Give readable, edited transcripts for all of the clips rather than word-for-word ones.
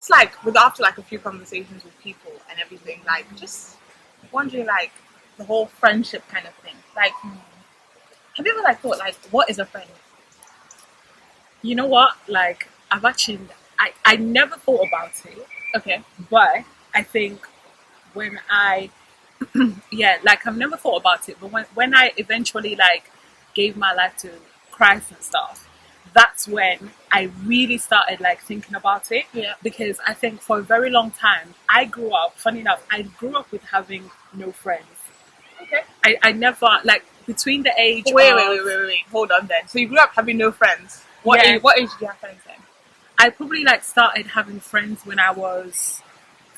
it's like after like a few conversations with people and everything, like just wondering like the whole friendship kind of thing. Like, have you ever like thought like what is a friend? You know what? Like, I never thought about it, Okay. but I think when yeah, like I've never thought about it, but when I eventually like gave my life to Christ and stuff, that's when I really started like thinking about it. Yeah. Because I think for a very long time, funny enough, I grew up with having no friends. Okay. I never, like, between the age Wait. Hold on then. So you grew up having no friends. What Yeah. age did you have friends then? I probably like started having friends when I was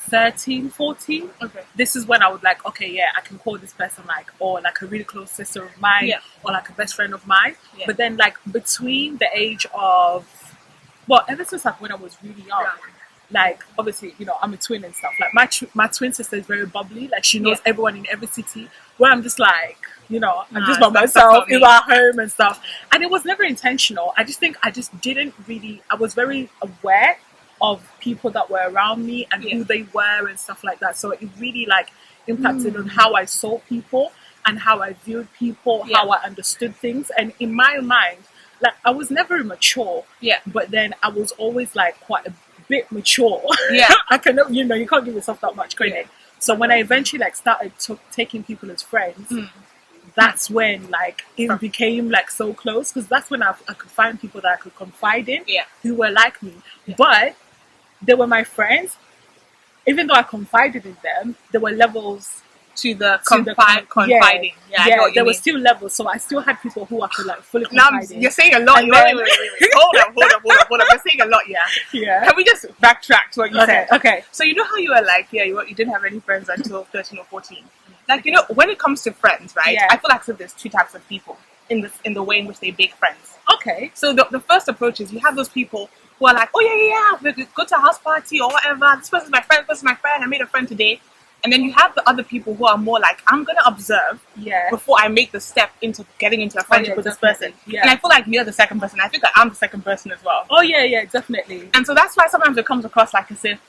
13, 14. Okay. This is when I was like, okay, yeah, I can call this person like, or like a really close sister of mine, Yeah. or like a best friend of mine. Yeah. But then like between the age of, well, ever since like when I was really young, like obviously, you know, I'm a twin and stuff. Like my twin sister is very bubbly. Like she knows everyone in every city. Where I'm just like, you know, I'm just by myself in my home and stuff. And it was never intentional. I just think I just didn't really. I was very aware of people that were around me and who they were and stuff like that. So it really like impacted on how I saw people and how I viewed people, how I understood things. And in my mind, like I was never immature. Yeah. But then I was always like quite a bit mature. Yeah. I can, you know, you can't give yourself that much credit. So when I eventually like started taking people as friends, that's when like it became like so close, because that's when I could find people that I could confide in, who were like me. But they were my friends. Even though I confided in them, there were levels to the confiding. Yeah, there were still levels, so I still had people who I could like fully Now confide in. you're saying a lot. And Wait. then- Hold up. You're saying a lot, yeah. Yeah. Can we just backtrack to what you said? Okay. So you know how you were like, you didn't have any friends until 13 or 14. Like, you know, when it comes to friends, right? Yeah. I feel like there's two types of people in the way in which they make friends. Okay. So the first approach is you have those people who are like, oh yeah, we go to a house party or whatever. This person's my friend. I made a friend today. And then you have the other people who are more like, I'm going to observe before I make the step into getting into a friendship with this person. Yeah. And I feel like you're the second person. I think that I'm the second person as well. Oh yeah, definitely. And so that's why sometimes it comes across like as if,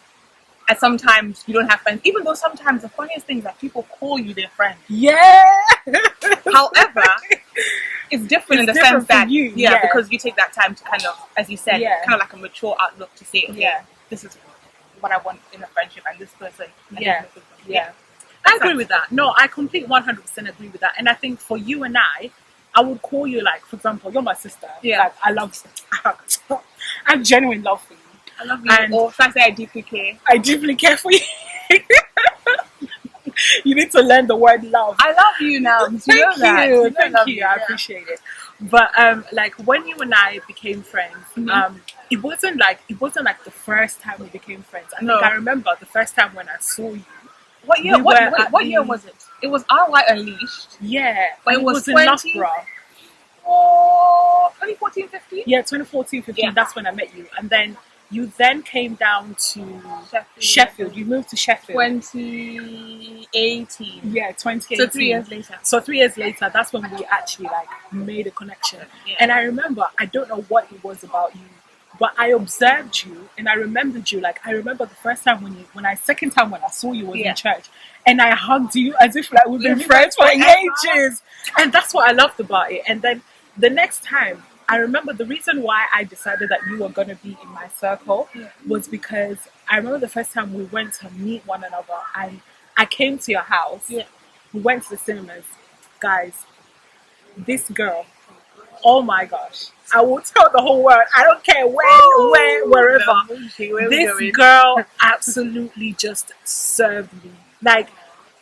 and sometimes you don't have friends, even though sometimes the funniest thing is that people call you their friend. Yeah. However, it's different in the sense that, you. because you take that time to kind of, as you said, kind of like a mature outlook to say, okay, this is what I want in a friendship, and this person. I agree with that. No, I completely 100% agree with that. And I think for you and I would call you, like, for example, you're my sister. Yeah. Like, I have genuine love for you. I love you. Or should I say I deeply care? I deeply care for you. You need to learn the word love. I love you now. Thank you. I appreciate it. But like when you and I became friends, it wasn't like the first time we became friends. I think I remember the first time when I saw you. What year? What year was it? It was RY Unleashed. Yeah, but it was in Loughborough. 2014, 15? Yeah, 2014, 15. That's when I met you, and then you then came down to Sheffield. You moved to Sheffield. 2018. Yeah, 2018. So 3 years later. So 3 years later, that's when we actually like made a connection. Yeah. And I remember, I don't know what it was about you, but I observed you and I remembered you. Like I remember the first time second time when I saw you was in church, and I hugged you as if like we've been friends for ages. And that's what I loved about it. And then the next time, I remember the reason why I decided that you were going to be in my circle was because I remember the first time we went to meet one another, and I came to your house. Yeah. We went to the cinemas. Guys, this girl, oh my gosh, I will tell the whole world. I don't care wherever. This girl absolutely just served me. Like,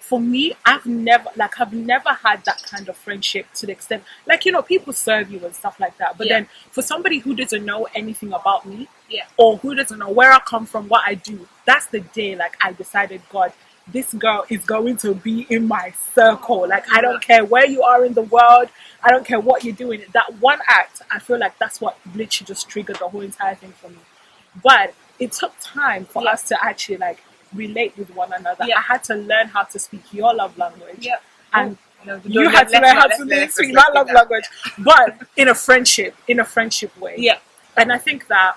for me, I've never had that kind of friendship to the extent, like, you know, people serve you and stuff like that. But then for somebody who doesn't know anything about me, or who doesn't know where I come from, what I do, that's the day, like, I decided, God, this girl is going to be in my circle. Like, I don't care where you are in the world. I don't care what you're doing. That one act, I feel like that's what literally just triggered the whole entire thing for me. But it took time for us to actually, like, relate with one another. I had to learn how to speak your love language, and you had to learn how to speak my love language, but in a friendship way. And I think that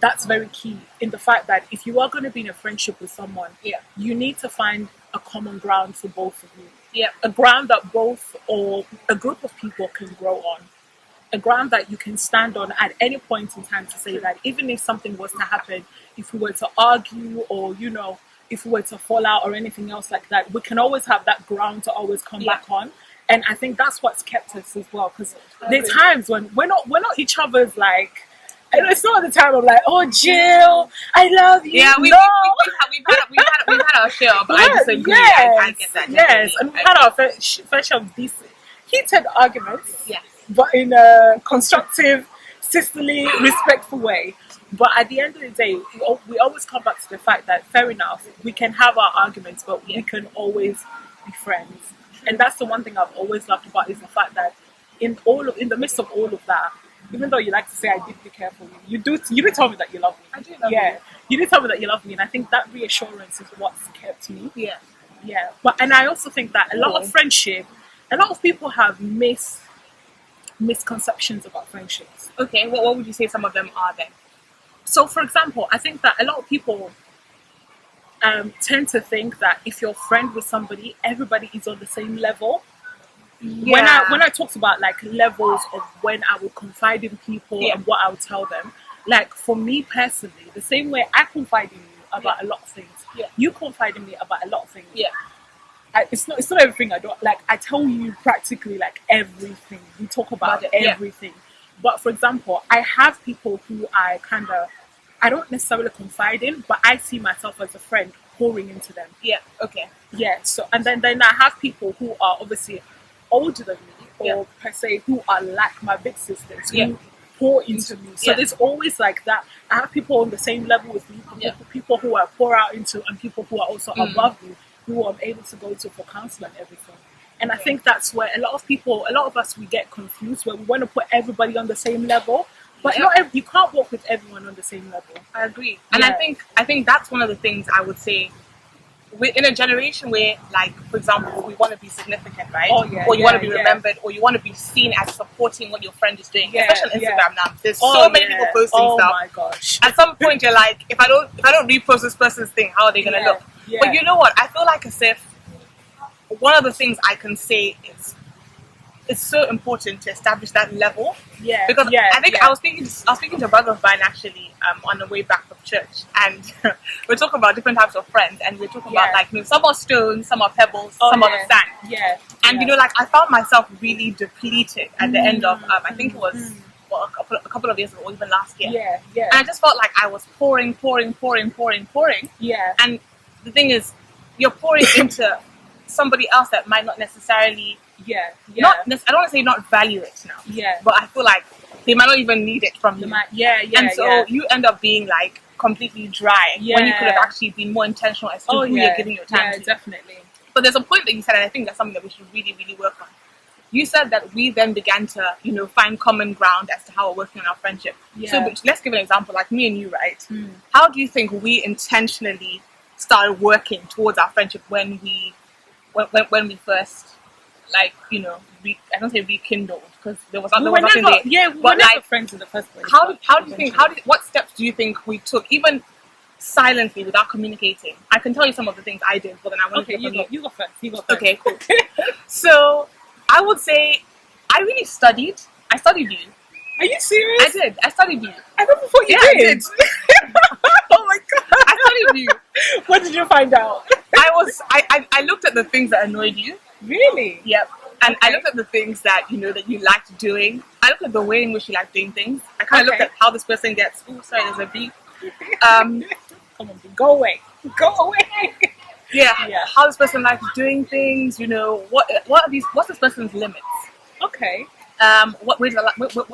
that's very key in the fact that if you are going to be in a friendship with someone, you need to find a common ground for both of you. Yeah. A ground that both or a group of people can grow on. A ground that you can stand on at any point in time to say that even if something was to happen, if we were to argue or, you know, if we were to fall out or anything else like that, we can always have that ground to always come back on. And I think that's what's kept us as well. Because there are times when we're not each other's like, and it's not the time of like, oh, Jill, I love you. Yeah, we've had our share of I disagree. I get that. Yes, and we've had our fair share of these heated arguments. Yes. But in a constructive, sisterly, respectful way. But at the end of the day, we always come back to the fact that, fair enough, we can have our arguments, but we can always be friends. And that's the one thing I've always loved about is the fact that in the midst of all of that, even though you like to say I deeply care for you, you do tell me that you love me. I do love you. You do tell me that you love me, and I think that reassurance is what's kept me. Yeah. Yeah. And I also think that a lot of friendship, a lot of people have misconceptions about friendships. Okay, what would you say some of them are then? So, for example, I think that a lot of people tend to think that if you're friend with somebody, everybody is on the same level. Yeah. When I talked about like levels of when I would confide in people and what I would tell them, like for me personally, the same way I confide in you about a lot of things, you confide in me about a lot of things. Yeah. It's not everything I don't like. I tell you practically like everything. We talk about everything. But for example, I have people who I don't necessarily confide in, but I see myself as a friend pouring into them. Yeah. Okay. Yeah. So and then I have people who are obviously older than me, or per se who are like my big sisters who pour into me. So there's always like that. I have people on the same level with me, people who I pour out into, and people who are also above me, who I'm able to go to for counsel and everything. And I think that's where a lot of us, we get confused, where we want to put everybody on the same level, but you can't work with everyone on the same level. I agree. And I think that's one of the things I would say. We're in a generation where, like, for example, we want to be significant, right? Oh, yeah, or you want to be remembered, or you want to be seen as supporting what your friend is doing. Especially on Instagram now. There's so many people posting stuff. Oh my gosh. At some point you're like, if I don't repost this person's thing, how are they gonna look? Yeah. But you know what? I feel like as if one of the things I can say is it's so important to establish that level. Yeah. Because I think I was speaking to a brother of mine actually on the way back from church, and we're talking about different types of friends, and we're talking about like, you know, some are stones, some are pebbles, some are the sand. Yeah. And you know, like I found myself really depleted at the end of I think it was a couple of years ago, or even last year. Yeah. And I just felt like I was pouring. Yeah. And the thing is, you're pouring into somebody else that might not necessarily I don't want to say not value it now. Yeah. But I feel like they might not even need it from you. And so you end up being like completely dry when you could have actually been more intentional as to who you're giving your time to. Definitely. But there's a point that you said, and I think that's something that we should really, really work on. You said that we then began to, you know, find common ground as to how we're working on our friendship. Yeah. So let's give an example, like me and you, right? How do you think we intentionally started working towards our friendship when we first, like, you know, I don't say rekindled, because there was nothing there. Yeah, we were never friends in the first place. What steps do you think we took, even silently without communicating? I can tell you some of the things I did, but then I want to hear from you. You go first. Okay, cool. So I would say I really studied. I studied you. Are you serious? I did. I studied you. I never thought you did. I did. Oh my god. I studied you. What did you find out? I looked at the things that annoyed you. Really? Yep. And I looked at the things that, you know, that you liked doing. I looked at the way in which you liked doing things. I kind of looked at how this person gets. Oh, sorry, there's a beep. Come on, go away. Go away. Yeah. How this person likes doing things. You know, what's this person's limits? Okay. What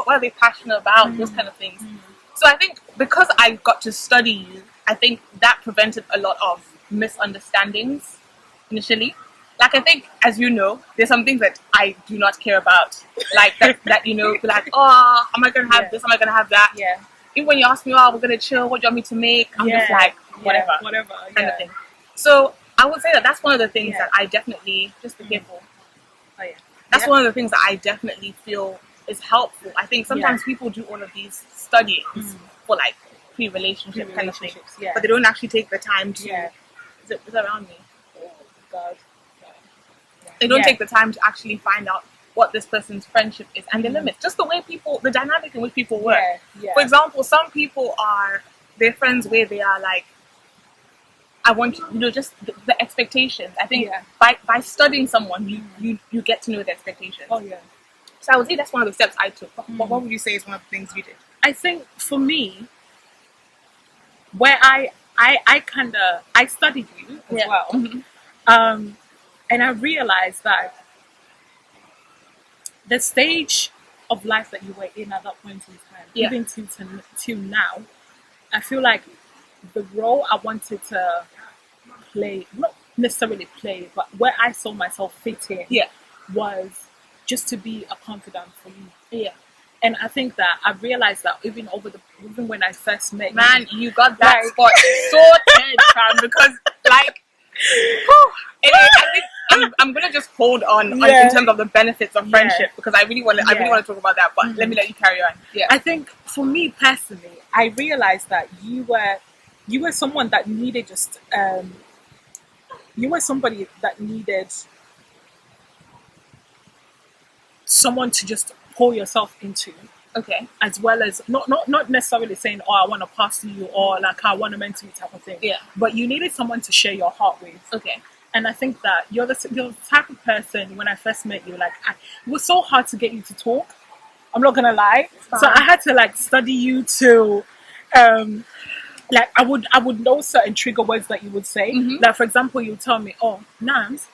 are they passionate about? Those kind of things. So I think because I got to study you, I think that prevented a lot of misunderstandings initially. Like, I think, as you know, there's some things that I do not care about. Like, that you know, like, oh, am I going to have this? Am I going to have that? Yeah. Even when you ask me, oh, we're going to chill, what do you want me to make? I'm just like, whatever. Kind of thing. So I would say that that's one of the things that I definitely, just be careful. Oh, yeah. That's one of the things that I definitely feel is helpful. I think sometimes people do all of these studies for like pre-relationship kind of thing. Yeah. But they don't actually take the time to. Yeah. Is it around me? Oh God. They don't take the time to actually find out what this person's friendship is and the limits. Just the way the dynamic in which people work. Yeah. For example, some people they're friends where they are like, I want just the expectations. I think by studying someone, you get to know the expectations. Oh yeah. So I would say that's one of the steps I took. But what would you say is one of the things you did? I think for me, where I studied you as well, and I realized that the stage of life that you were in at that point in time, even till now, I feel like the role I wanted to play, not necessarily play, but where I saw myself fit in, was just to be a confidant for you. Yeah. And I think that I realized that even when I first met you, you got that spot so tense, fam, because like, anyway, I think I'm gonna just hold on in terms of the benefits of friendship because I really want to talk about that. But let me let you carry on. Yeah. I think for me personally, I realized that you were someone that needed just you were somebody that needed someone to just pour yourself into. Okay. As well as not necessarily saying, oh, I want to pass to you or like I want to mentor you type of thing. Yeah. But you needed someone to share your heart with. Okay. And I think that you're the type of person, when I first met you, like it was so hard to get you to talk. I'm not gonna lie. So I had to like study you to like I would know certain trigger words that you would say. Like for example, you would tell me, oh, Nams,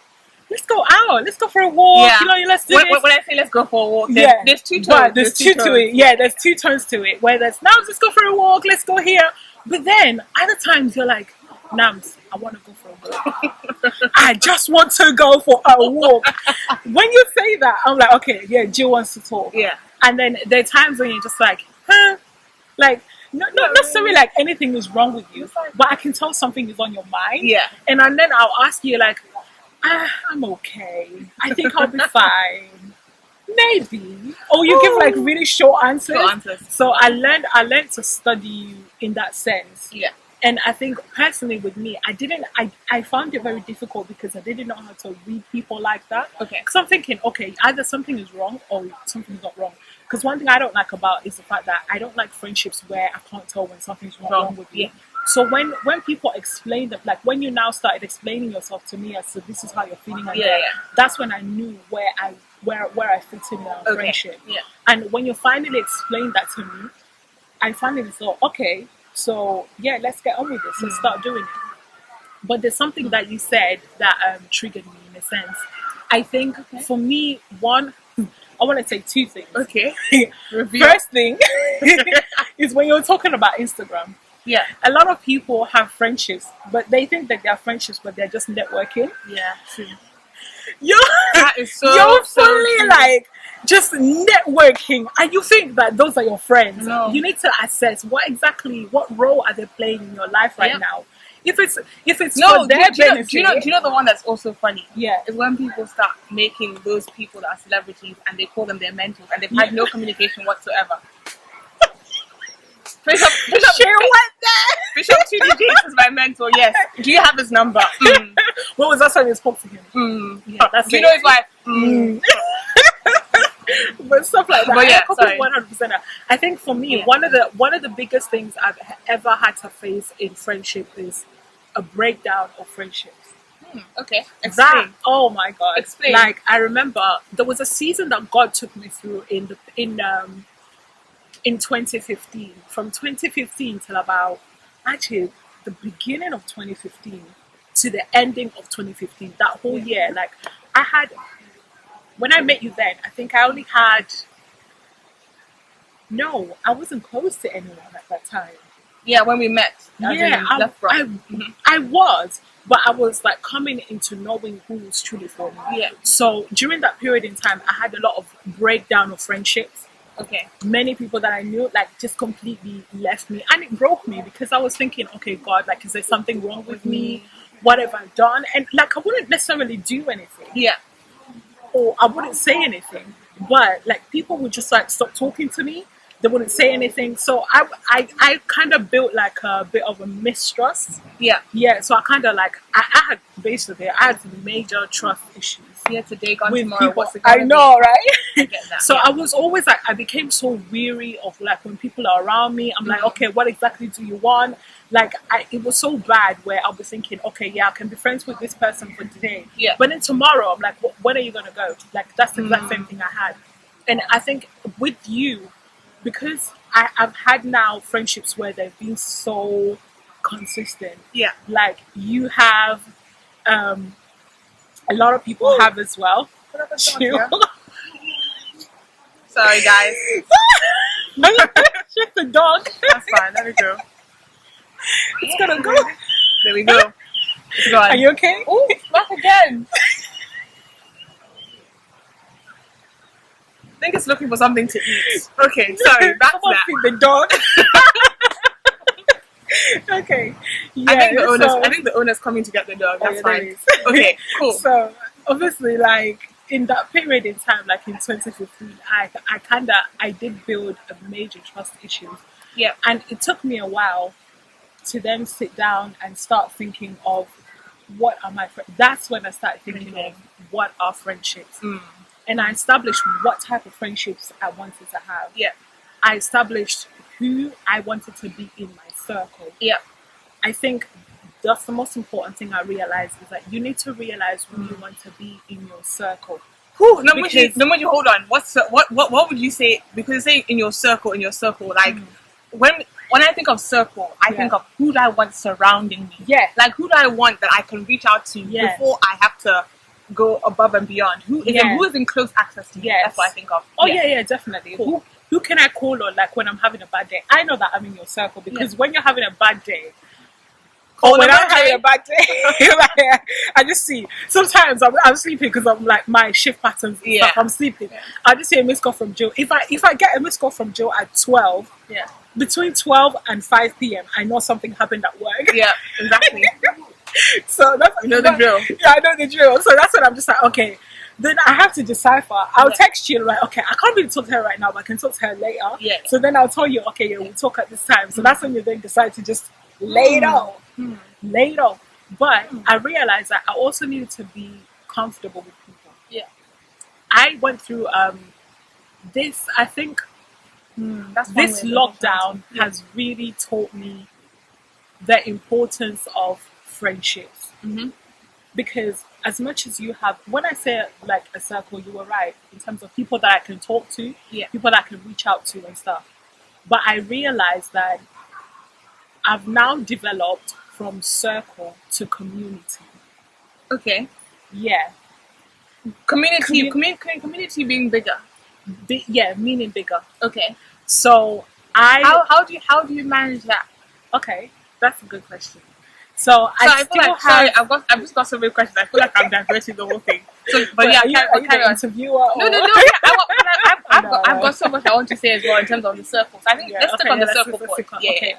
let's go out. Let's go for a walk. Yeah. You know, let's do this. When I say let's go for a walk, there's two tones. But there's two to it. Yeah, there's two tones to it. Where there's Nams, let's go for a walk. Let's go here. But then other times you're like, Nams, I want to go for a walk. I just want to go for a walk. When you say that, I'm like, okay, yeah, Jill wants to talk. Yeah. And then there are times when you're just like, huh? Like, not necessarily like anything is wrong with you, but I can tell something is on your mind. Yeah. And then I'll ask you like, I'm okay. I think I'll be fine. Maybe. Or you give like really short answers. So I learned to study you in that sense. Yeah. And I think personally with me, I found it very difficult because I didn't know how to read people like that. Okay. Because I'm thinking, okay, either something is wrong or something's not wrong. Because one thing I don't like about is the fact that I don't like friendships where I can't tell when something's wrong with you. Yeah. So when people explain them, like when you now started explaining yourself to me as to this is how you're feeling, and that's when I knew where I fit in our friendship. Yeah. And when you finally explained that to me, I finally thought, okay, so yeah, let's get on with this. Let's start doing it. But there's something that you said that triggered me in a sense. I think for me, one, I want to say two things. Okay. First thing is when you're talking about Instagram. Yeah. A lot of people have friendships, but they think that they're friendships, but they're just networking. Yeah, true. That is so you're fully true. Like just networking, and you think that those are your friends. No. You need to assess what role are they playing in your life right now. If it's for their benefit. Do you know the one that's also funny? Yeah. Is when people start making those people that are celebrities and they call them their mentors and they've had no communication whatsoever. Bishop Bishop TD Jakes is my mentor, yes. Do you have his number? When was that time you spoke to him? Yeah, that's do you know his wife? But stuff like that. But yeah, 100%. I think for me, one of the biggest things I've ever had to face in friendship is a breakdown of friendships. Okay. Explain. Oh my God. Explain. Like I remember there was a season that God took me through in 2015. From 2015 till about actually the beginning of 2015 to the ending of 2015. That whole year, like I had. When I met you then, I think I only had... No, I wasn't close to anyone at that time. Yeah, when we met. I was, but I was like coming into knowing who was truly for me. Yeah. So during that period in time, I had a lot of breakdown of friendships. Okay. Many people that I knew like just completely left me, and it broke me because I was thinking, okay, God, like is there something wrong with me? What have I done? And like I wouldn't necessarily do anything. Yeah. Or I wouldn't say anything, but like people would just like stop talking to me. They wouldn't say anything. So I kind of built like a bit of a mistrust. Yeah. Yeah. So I kind of like, I had major trust issues. Yeah, today, gone With tomorrow. people. What's it gonna I know, right? I get that. So yeah. I was always like, I became so weary of like when people are around me. I'm like, okay, what exactly do you want? Like, it was so bad where I'll be thinking, okay, yeah, I can be friends with this person for today. Yeah. But then tomorrow, I'm like, when are you gonna go? Like, that's the exact same thing I had. And I think with you, because I've had now friendships where they've been so consistent. Yeah. Like you have, a lot of people have as well. Chill. Sorry, guys. Check the dog. That's fine. Let me go. It's gonna go. There we go. It's gone. Are you okay? Oh, back again. I think it's looking for something to eat. Okay, sorry. Back to Someone that. feed the dog. Okay. Yeah, I think the owner's coming to get the dog. That's there fine. is. Okay, cool. So obviously, like in that period in time, like in 2015, I did build a major trust issues. Yeah. And it took me a while to then sit down and start thinking of what are my friends. That's when I started thinking of what are friendships. And I established what type of friendships I wanted to have. Yeah. I established who I wanted to be in my circle. Yeah. I think that's the most important thing I realized is that you need to realize who you want to be in your circle. Whew, no, hold on. What would you say? Because you say in your circle, like when I think of circle, I think of who do I want surrounding me. Yeah. Like who do I want that I can reach out to before I have to go above and beyond. Who is in close access to me? Yes. That's what I think of. Oh yeah, definitely. Cool. Who can I call on like when I'm having a bad day? I know that I'm in your circle because when you're having a bad day, or when I'm having a bad day, like, I just see sometimes I'm sleeping because I'm like my shift patterns. Yeah, I'm sleeping. Yeah. I just see a missed call from Joe. If I get a missed call from Joe at 12, between 12 and 5 p.m, I know something happened at work. Yeah, exactly. So that's the drill. Yeah, I know the drill. So that's when I'm just like, okay. Then I have to decipher. I'll text you like, okay, I can't really talk to her right now, but I can talk to her later. Yeah. So then I'll tell you, okay, we'll talk at this time. So that's when you then decide to just lay it out. Lay it out. But I realized that I also needed to be comfortable with people. Yeah. I went through this, I think this lockdown has really taught me the importance of friendships. Because as much as you have, when I say like a circle, you were right in terms of people that I can talk to, people that I can reach out to and stuff. But I realized that I've now developed from circle to community. Okay. Yeah. Community being bigger. Meaning bigger. Okay. So how do you manage that? Okay, that's a good question. So I've just got so many questions. I feel like I'm diverting the whole thing. So, but are you the interviewer? No. I've got so much I want to say as well in terms of the circles. I think let's stick on the circle point.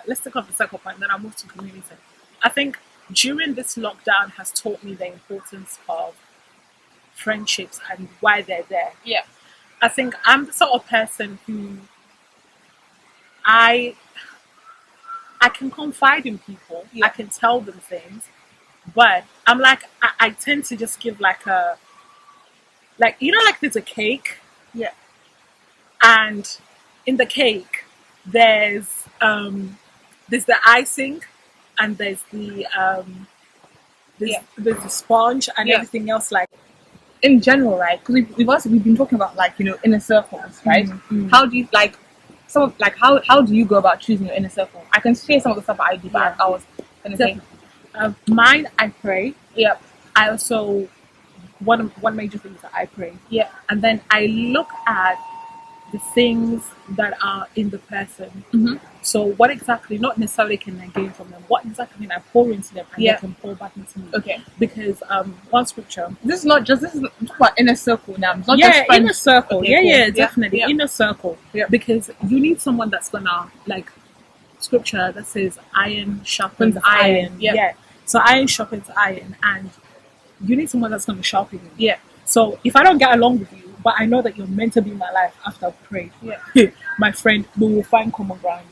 Let's stick on the circle point, then I'll move to community. I think during this lockdown has taught me the importance of friendships and why they're there. Yeah. I think I'm the sort of person who I can confide in people. I can tell them things, but I'm like I tend to just give like a like there's a cake. Yeah. And in the cake there's the icing and there's the there's the sponge and everything else like in general, right? Because we've been talking about like inner circles, right? How do you how do you go about choosing your inner circle? I can share some of the stuff I do, but I was gonna say mine. I pray. Yeah. I also one major thing is that I pray. Yeah. And then I look at the things that are in the person. So what exactly, not necessarily can I gain from them, what exactly can I pour into them and they can pour back into me? Okay. Because one scripture. This is I'm talking about inner circle now. It's not just friends. Inner circle. Okay, cool. Definitely. Yeah. Inner circle. Yeah. Because you need someone that's gonna like scripture that says iron sharpens iron. Yeah. So iron sharpens iron and you need someone that's gonna sharpen you. Yeah. So if I don't get along with you, but I know that you're meant to be in my life after I've prayed. Yeah. My friend, we will find common ground.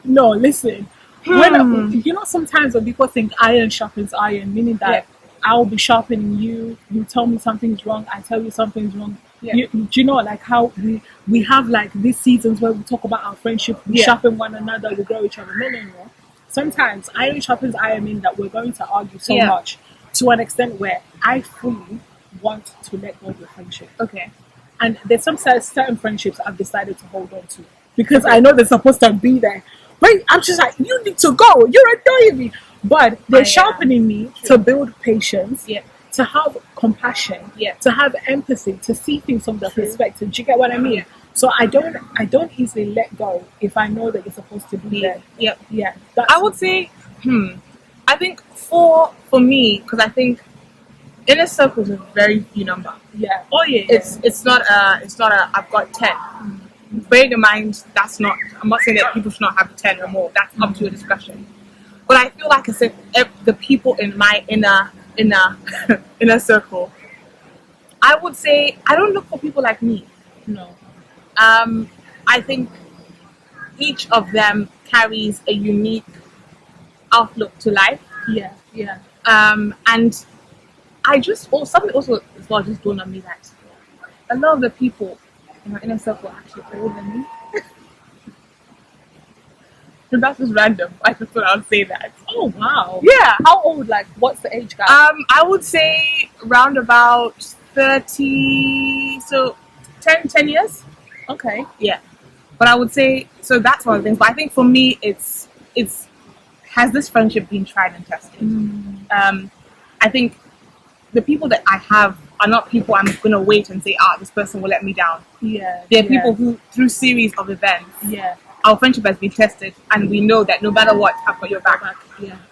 No, listen. When sometimes when people think iron sharpens iron, meaning that I'll be sharpening you, you tell me something's wrong, I tell you something's wrong. Do you know, like how we have like these seasons where we talk about our friendship, we sharpen one another, we grow each other. No. Sometimes iron sharpens iron, mean that we're going to argue so much to an extent where I fully want to let go of your friendship. Okay. And there's some certain friendships I've decided to hold on to because I know they're supposed to be there. But I'm just like, you need to go. You're annoying me. But they're sharpening me to build patience, to have compassion, to have empathy, to see things from their perspective. Do you get what I mean? So I don't easily let go if I know that you're supposed to be there. Yeah. I would say, I think for me, because I think inner circle is a very few number. Yeah. Oh yeah. It's not a I've got 10. Bearing in mind that's not, I'm not saying that people should not have 10 or more. That's up to a discussion. But I feel like as if the people in my inner circle, I would say I don't look for people like me. No. I think each of them carries a unique outlook to life. Yeah. And I just something also as well just dawned on me that a lot of the people in my inner circle are actually older than me. And that's just random. I just thought I would say that. Oh wow. Yeah. How old? Like, what's the age gap? I would say round about 30. So 10 years. Okay. Yeah. But I would say so. That's one of the things. But I think for me, it's has this friendship been tried and tested? I think the people that I have are not people I'm gonna wait and say, this person will let me down. Yeah. They're people who, through series of events, our friendship has been tested, and we know that no matter what, I've got your back.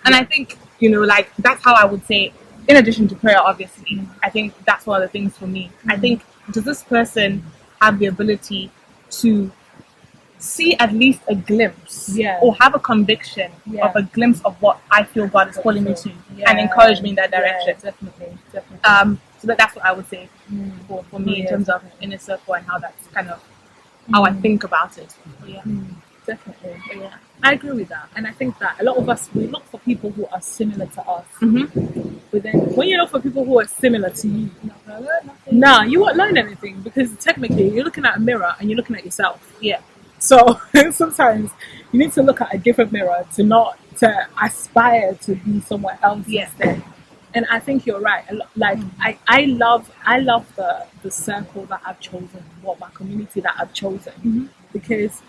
And I think like that's how I would say. In addition to prayer, obviously, I think that's one of the things for me. I think, does this person have the ability to see at least a glimpse or have a conviction of a glimpse of what I feel God is calling me to and encourage me in that direction? Definitely. So that's what I would say for me in terms of inner circle and how that's kind of how I think about it. Definitely. Yeah. I agree with that. And I think that a lot of us, we look for people who are similar to us. But then when you look for people who are similar to you, you won't learn anything because technically you're looking at a mirror and you're looking at yourself. Yeah. So sometimes you need to look at a different mirror to aspire to be somewhere else instead. And I think you're right. Like I love the circle that I've chosen, my community that I've chosen, because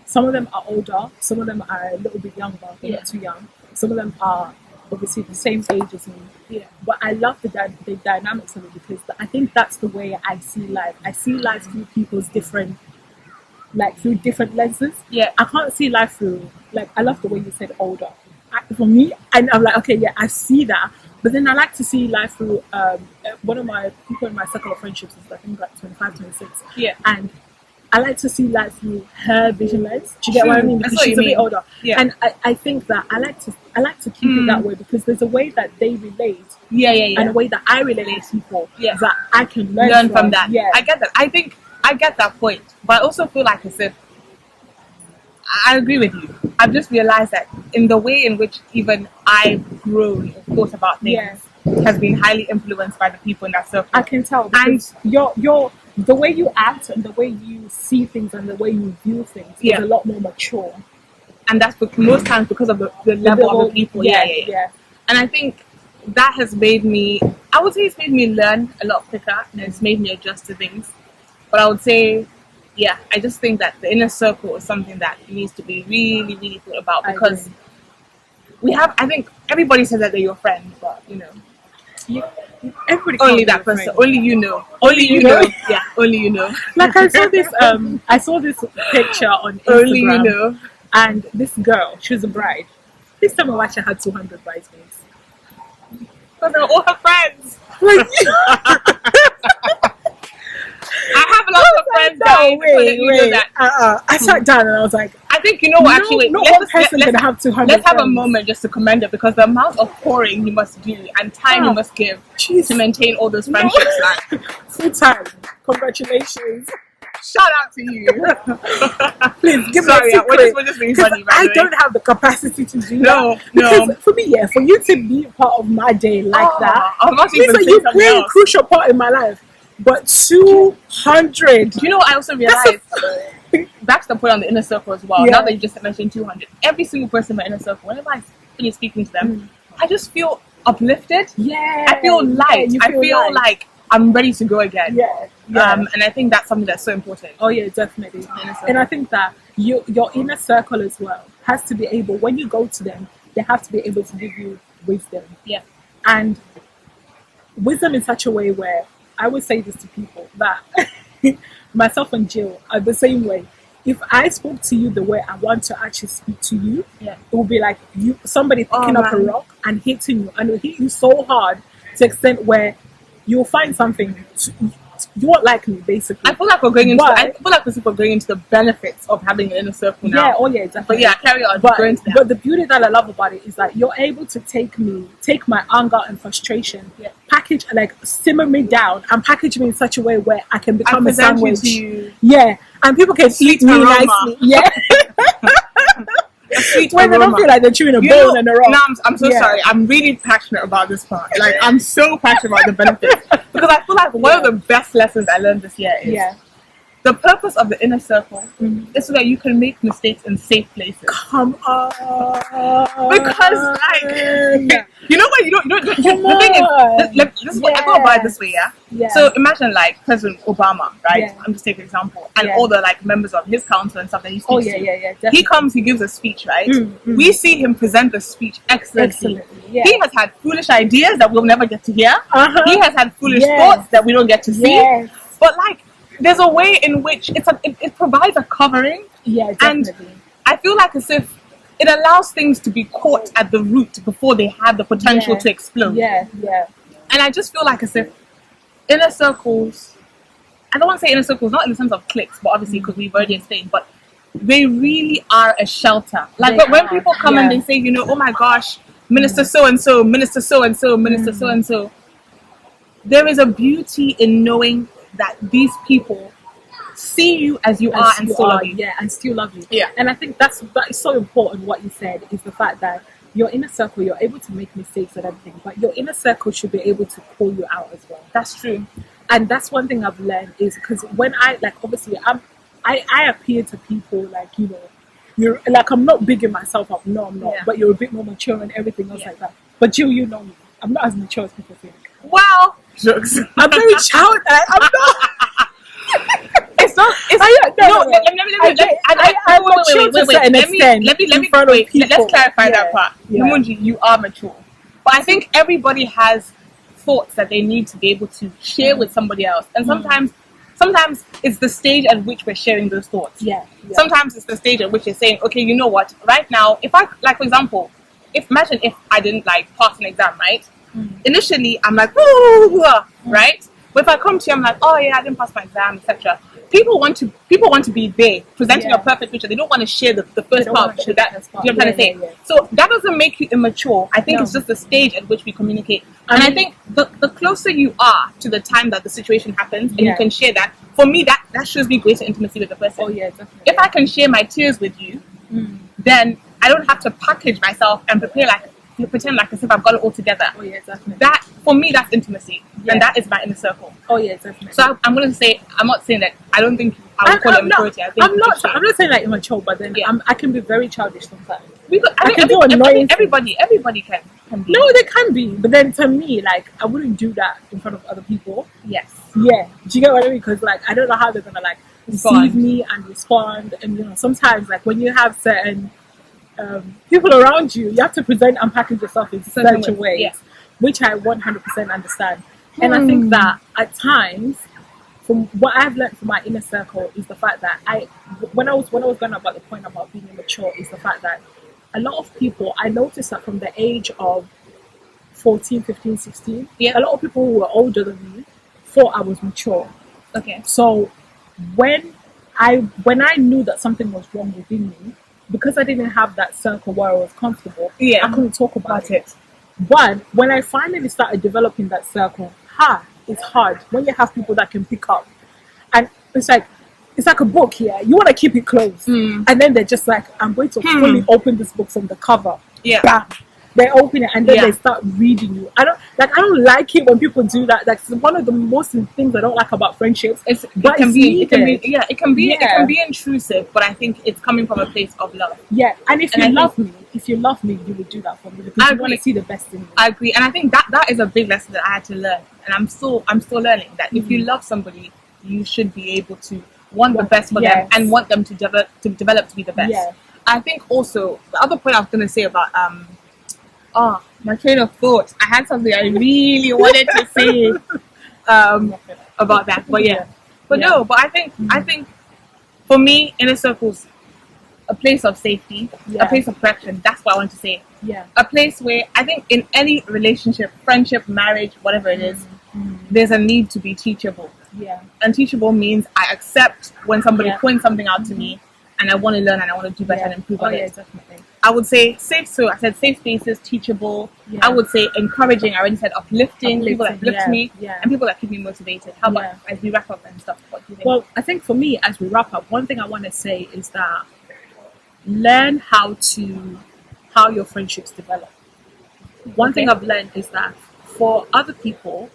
some of them are older, some of them are a little bit younger, they're not too young. Some of them are obviously the same age as me. Yeah. But I love the dynamics of it because I think that's the way I see life. I see life through people's different lenses. Yeah. I can't see life through, I love the way you said older. For me, and I'm like, okay, I see that. But then I like to see life through, one of my people in my circle of friendships is I think 25, 26. Yeah. And I like to see life through her vision lens. Do you get what I mean? Because she's a bit older. Yeah. And I think that I like to keep it that way because there's a way that they relate. Yeah. And a way that I relate to people that I can learn from that. Yeah. I get that. I think I get that point. But I also feel like as if I agree with you. I've just realized that in the way in which even I've grown and thought about things has been highly influenced by the people in that circle. I can tell. And you're the way you act and the way you see things and the way you view things is a lot more mature. And that's most times because of the level of the people. Yeah. And I think that has made me, I would say it's made me learn a lot quicker and it's made me adjust to things. But I would say, I just think that the inner circle is something that needs to be really, really thought about because I think everybody says that they're your friend, but everybody only that person, friend. Only you know. Only you know. Yeah, only you know. Like I saw this picture on Instagram. Only you know. And this girl, she was a bride. This time I watched her had 200 bridesmaids. Because they're all her friends. I have a lot of friends dying to let you know that. I sat down and I was like, I think, you know what, actually, wait, not one person can have 200 let's have a friends. moment just to commend it, because the amount of pouring you must do and time you must give to maintain all those friendships. Like, full time. Congratulations. Shout out to you. Please give me a secret. We're just being funny, by I the way. don't have the capacity to do that. Because for me, for you to be part of my day like that, I'm not means that you play a crucial part in my life. But 200. Do you know what I also realized? That's the point on the inner circle as well. Now that you just mentioned 200, every single person in my inner circle, whenever I finish speaking to them, I just feel uplifted. Yeah. I feel light. I feel like I'm ready to go again. Yeah. And I think that's something that's so important. Oh yeah, definitely. And I think that your inner circle as well has to be able, when you go to them, they have to be able to give you wisdom. Yeah. And wisdom in such a way where I would say this to people that myself and Jill are the same way. If I spoke to you the way I want to actually speak to you, it would be like somebody picking up a rock and hitting you, and it will hit you so hard to the extent where you'll find something you won't like me, basically. I feel like we're going into the benefits of having an inner circle now. Yeah, oh yeah, exactly. But yeah, carry on. But the beauty that I love about it is that you're able to take my anger and frustration, package, like simmer me down and package me in such a way where I can become a sandwich. Yeah, and people can eat me nicely. Yeah. When they don't feel like they're chewing a bone and a rock. No, I'm so sorry. I'm really passionate about this part. Like, I'm so passionate about the benefits. Because I feel like one of the best lessons I learned this year is the purpose of the inner circle is so that you can make mistakes in safe places. Come on. Because, like, you know what? The thing is, this is what I go about it this way, yeah? So imagine, like, President Obama, right? Yeah. I'm just taking an example. And all the, like, members of his council and stuff that he speaks to. Definitely. He comes, he gives a speech, right? We see him present the speech excellently. Yeah. He has had foolish ideas that we'll never get to hear. He has had foolish thoughts that we don't get to see. But, like, there's a way in which it provides a covering. Yeah, definitely. And I feel like as if it allows things to be caught at the root before they have the potential to explode. Yeah. And I just feel like as if inner circles, I don't want to say inner circles, not in the sense of cliques, but obviously because we've already explained, but they really are a shelter. Like, but when people come and they say, you know, oh my gosh, Minister so-and-so, Minister so-and-so, Minister so-and-so, there is a beauty in knowing that these people see you as you are and still love you. Yeah, and still love you. Yeah. And I think that is so important. What you said is the fact that your inner circle, you're able to make mistakes and everything, but your inner circle should be able to pull you out as well. That's true. And that's one thing I've learned is because when I, like, obviously I appear to people like, you know, you're like, I'm not bigging myself up. No, I'm not. But you're a bit more mature and everything else like that. But you know me. I'm not as mature as people think. Wow. Jokes. I'm very childish. I'm not. It's not. It's let's clarify that part. Namunji, you are mature, but I think everybody has thoughts that they need to be able to share with somebody else, and sometimes it's the stage at which we're sharing those thoughts. Sometimes it's the stage at which you're saying, okay, you know what? Right now, if I, like, for example, imagine if I didn't, like, pass an exam, right? Initially, I'm like, right? But if I come to you, I'm like, oh yeah, I didn't pass my exam, etc. People want to be there, presenting a perfect picture. They don't want to share the first part. That, you know what I'm trying to say? So that doesn't make you immature. I think it's just the stage at which we communicate. And I think the closer you are to the time that the situation happens, and you can share that, for me, that shows me greater intimacy with the person. Oh yeah, definitely. If I can share my tears with you, then I don't have to package myself and pretend like as if I've got it all together. Oh yeah, definitely. That, for me, that's intimacy, and that is my inner circle. Oh yeah, definitely. So I'm going to say, I'm not saying that I don't think I would call it maturity. I'm not saying like immature, but then I can be very childish sometimes. Everybody can be. No, they can be, but then to me, like, I wouldn't do that in front of other people. Yes. Yeah. Do you get what I mean? Because, like, I don't know how they're gonna, like, receive me and respond, and, you know, sometimes, like, when you have certain people around you, you have to present and package yourself in such a way, which I 100% understand. And I think that at times, from what I've learned from my inner circle, is the fact that when I was going about the point about being immature, is the fact that a lot of people, I noticed that from the age of 14, 15, 16, a lot of people who were older than me thought I was mature. Okay. So when I knew that something was wrong within me, because I didn't have that circle where I was comfortable, Yeah. I couldn't talk about it. But when I finally started developing that circle, it's hard when you have people that can pick up, and it's like a book here. You want to keep it closed, and then they're just like, I'm going to fully open this book from the cover. Yeah. Bam. They open it and then they start reading you. I don't like it when people do that. Like, one of the most things I don't like about friendships. It can be intrusive, but I think it's coming from a place of love. Yeah, and if you love me, you will do that for me because you want to see the best in me. I agree, and I think that is a big lesson that I had to learn, and I'm still learning that if you love somebody, you should be able to want the best for them and want them to develop to be the best. Yeah. I think also the other point I was going to say about my train of thought. I had something I really wanted to say about that, but I think for me, inner circles, a place of safety, a place of protection. That's what I want to say. Yeah, a place where I think in any relationship, friendship, marriage, whatever it is, there's a need to be teachable. Yeah, and teachable means I accept when somebody points something out to me, and I want to learn and I want to do better and improve on it. Definitely. I would say safe. So I said safe spaces, teachable. Yeah. I would say encouraging. I already said uplifting. People that uplift me, and people that keep me motivated. How about as we wrap up and stuff? What do you think? Well, I think for me, as we wrap up, one thing I want to say is that learn how your friendships develop. One thing I've learned is that for other people,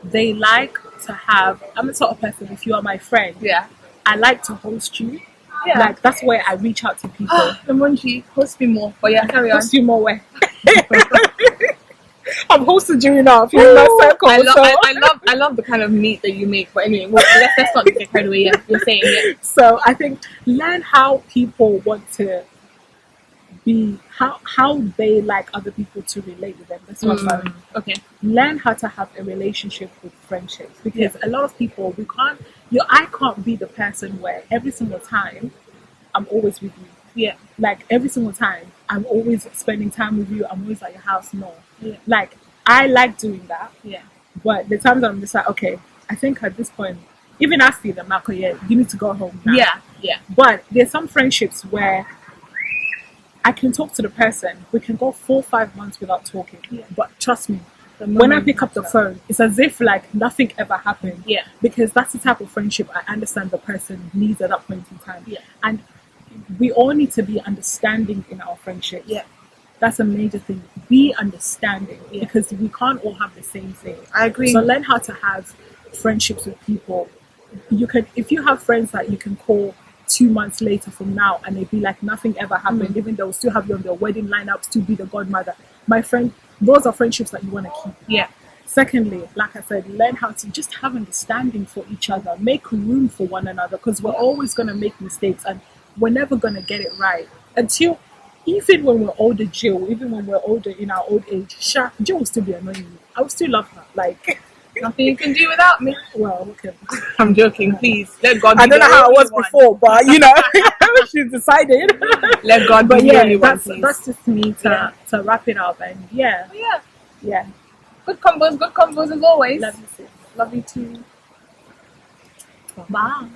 they like to have. I'm the sort of person. If you are my friend, I like to host you. Yeah. Like, that's where I reach out to people. Lamonji, host me more. But carry on. Host you more where? I've hosted you enough. You're in my circle. I love the kind of meat that you make. But anyway, let's not get carried away. You're saying it. So I think learn how people want to be, how they like other people to relate with them. That's what I'm okay. Learn how to have a relationship with friendships, because a lot of people I can't be the person where every single time I'm always with you. Yeah. Like, every single time I'm always spending time with you. I'm always at your house. No. Yeah. Like, I like doing that. Yeah. But the times I'm just like, okay, I think at this point, even asking them, like, you need to go home now. Yeah. Yeah. But there's some friendships where I can talk to the person. We can go 4-5 months without talking. Yeah. But trust me, when I pick up the phone, it's as if like nothing ever happened. Yeah. Because that's the type of friendship I understand the person needs at that point in time. Yeah. And we all need to be understanding in our friendships. Yeah. That's a major thing. Be understanding, because we can't all have the same thing. I agree. So learn how to have friendships with people. If you have friends that you can call 2 months later from now and they'd be like nothing ever happened, even they'll still have you on their wedding lineup, still be the godmother. My friend, those are friendships that you want to keep. Yeah. Secondly, like I said, learn how to just have understanding for each other. Make room for one another, because we're always going to make mistakes and we're never going to get it right. Until, even when we're older, Jill, even when we're older in our old age, Jill will still be annoying me. I will still love her. Like, nothing you can do without me. Well, okay. I'm joking, please. Let God be. I don't know how it was before, but she's decided. Let God be. But that's just me to wrap it up. And yeah. Good combos as always. Love you too. Bye.